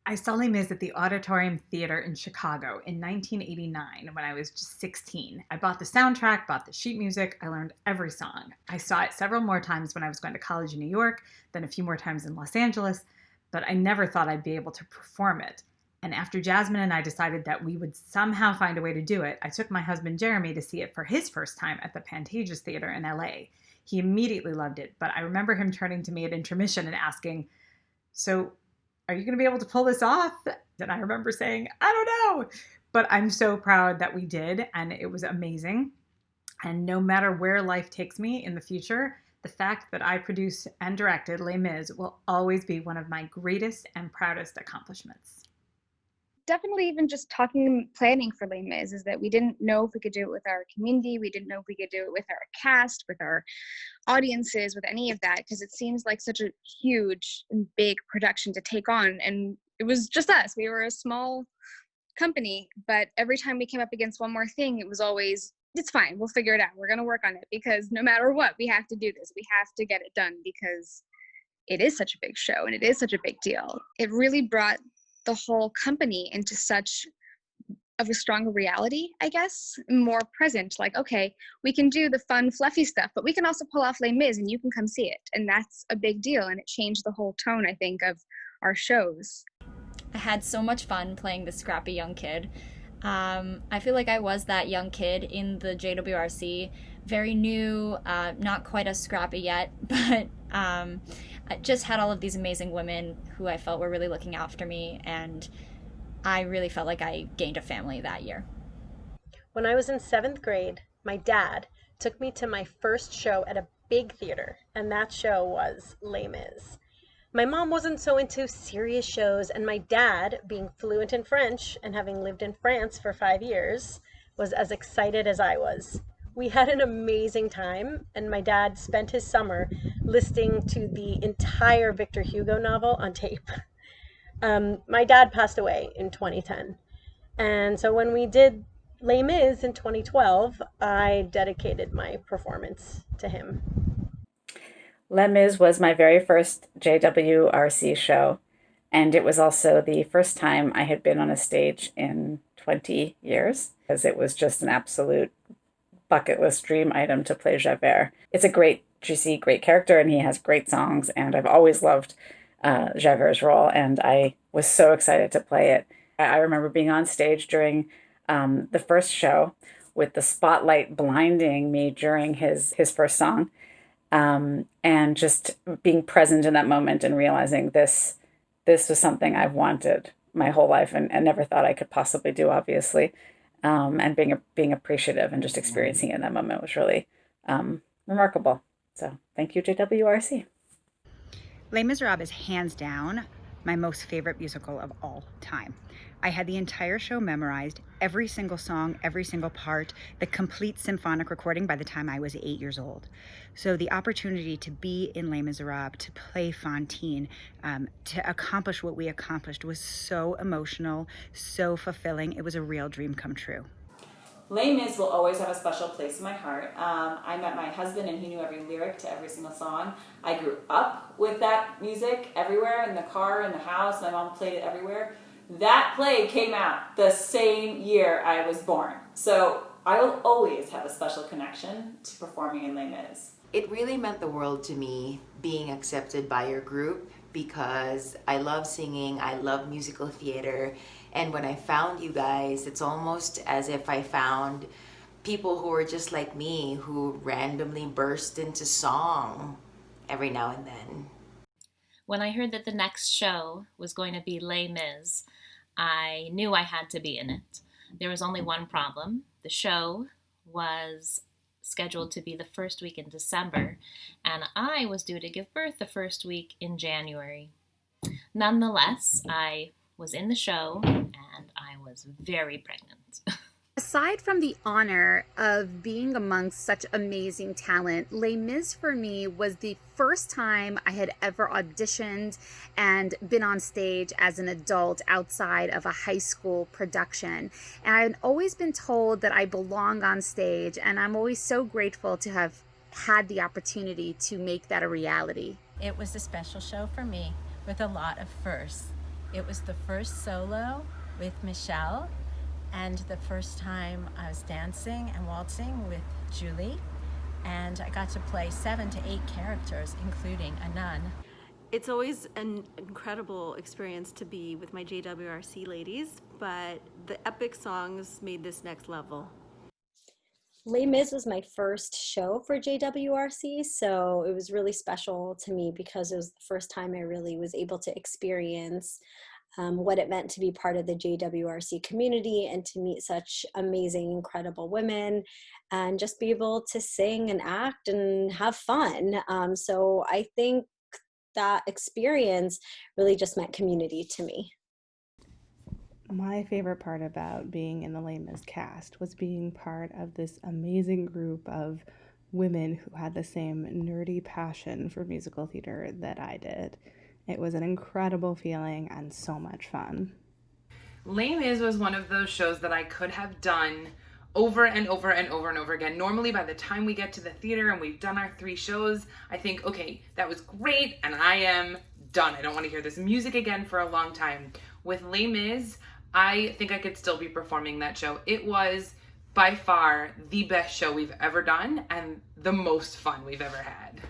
I saw Les Mis at the Auditorium Theater in Chicago in 1989 when I was just 16. I bought the soundtrack, bought the sheet music, I learned every song. I saw it several more times when I was going to college in New York, then a few more times in Los Angeles, but I never thought I'd be able to perform it. And after Jasmine and I decided that we would somehow find a way to do it, I took my husband Jeremy to see it for his first time at the Pantages Theater in LA. He immediately loved it, but I remember him turning to me at intermission and asking, "So, are you going to be able to pull this off?" And I remember saying, "I don't know." But I'm so proud that we did, and it was amazing. And no matter where life takes me in the future, the fact that I produced and directed Les Mis will always be one of my greatest and proudest accomplishments. Definitely, even just talking planning for Les Mis is that we didn't know if we could do it with our community. We didn't know if we could do it with our cast, with our audiences, with any of that, because it seems like such a huge and big production to take on. And it was just us. We were a small company, but every time we came up against one more thing, it was always, it's fine, we'll figure it out. We're going to work on it, because no matter what, we have to do this. We have to get it done, because it is such a big show and it is such a big deal. It really brought the whole company into such of a stronger reality, I guess, more present. Like, okay, we can do the fun, fluffy stuff, but we can also pull off Les Mis and you can come see it. And that's a big deal. And it changed the whole tone, I think, of our shows. I had so much fun playing the scrappy young kid. I feel like I was that young kid in the JWRC, very new, not quite as scrappy yet, but I just had all of these amazing women who I felt were really looking after me, and I really felt like I gained a family that year. When I was in seventh grade, my dad took me to my first show at a big theater, and that show was Les Mis. My mom wasn't so into serious shows, and my dad, being fluent in French and having lived in France for 5 years, was as excited as I was. We had an amazing time, and my dad spent his summer listening to the entire Victor Hugo novel on tape. My dad passed away in 2010, and so when we did Les Mis in 2012, I dedicated my performance to him. Les Mis was my very first JWRC show, and it was also the first time I had been on a stage in 20 years, because it was just an absolute bucket list dream item to play Javert. It's a great, juicy, great character, and he has great songs, and I've always loved Javert's role, and I was so excited to play it. I remember being on stage during the first show with the spotlight blinding me during his first song, and just being present in that moment and realizing this was something I've wanted my whole life and never thought I could possibly do, obviously. And being appreciative and just experiencing it in that moment was really remarkable. So thank you, JWRC. Les Miserables is hands down my most favorite musical of all time. I had the entire show memorized, every single song, every single part, the complete symphonic recording by the time I was 8 years old. So the opportunity to be in Les Miserables, to play Fantine, to accomplish what we accomplished was so emotional, so fulfilling. It was a real dream come true. Les Mis will always have a special place in my heart. I met my husband and he knew every lyric to every single song. I grew up with that music everywhere, in the car, in the house. My mom played it everywhere. That play came out the same year I was born. So I will always have a special connection to performing in Les Mis. It really meant the world to me being accepted by your group, because I love singing, I love musical theater, and when I found you guys, it's almost as if I found people who were just like me, who randomly burst into song every now and then. When I heard that the next show was going to be Les Mis, I knew I had to be in it. There was only one problem. The show was scheduled to be the first week in December, and I was due to give birth the first week in January. Nonetheless, I was in the show, and I was very pregnant. Aside from the honor of being amongst such amazing talent, Les Mis for me was the first time I had ever auditioned and been on stage as an adult outside of a high school production. And I'd always been told that I belong on stage, and I'm always so grateful to have had the opportunity to make that a reality. It was a special show for me with a lot of firsts. It was the first solo with Michelle, and the first time I was dancing and waltzing with Julie, and I got to play 7 to 8 characters, including a nun. It's always an incredible experience to be with my JWRC ladies, but the epic songs made this next level. Les Mis was my first show for JWRC, so it was really special to me because it was the first time I really was able to experience what it meant to be part of the JWRC community and to meet such amazing, incredible women and just be able to sing and act and have fun. So I think that experience really just meant community to me. My favorite part about being in the Les Mis cast was being part of this amazing group of women who had the same nerdy passion for musical theater that I did. It was an incredible feeling and so much fun. Les Mis was one of those shows that I could have done over and over and over and over again. Normally, by the time we get to the theater and we've done our 3 shows, I think, okay, that was great, and I am done. I don't want to hear this music again for a long time. With Les Mis, I think I could still be performing that show. It was by far the best show we've ever done and the most fun we've ever had.